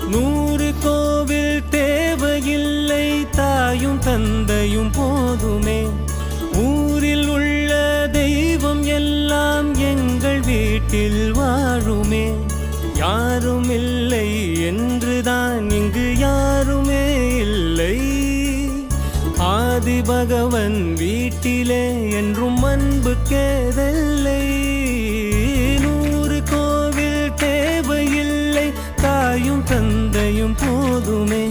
100 கோவில் தேவையில்லை, தாயும் தந்தையும் போதுமே. ஊரில் உள்ள தெய்வம் எல்லாம் எங்கள் வீட்டில் வாழுமே. யாரும் இல்லை என்றுதான் இங்கு யாருமே இல்லை. ஆதி பகவன் வீட்டிலே என்றும் அன்பு கேதல்லை. 100 கோவில் தேவையில்லை, தாயும் தந்தையும் போதுமே.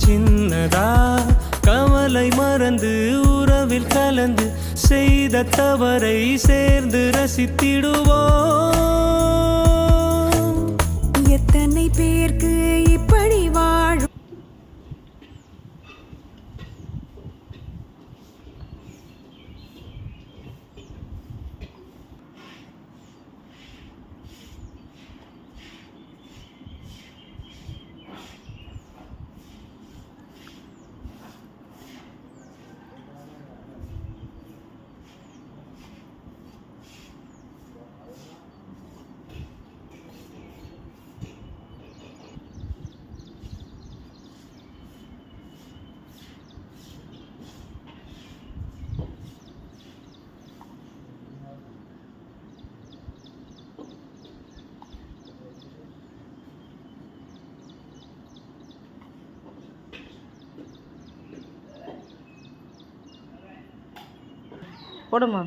சின்னதா கவலை மறந்து உறவில் கலந்து செய்த தவறை சேர்ந்து ரசித்திடுவோம். எத்தனை பேருக்கு இப்படி வாழும். போடுமா.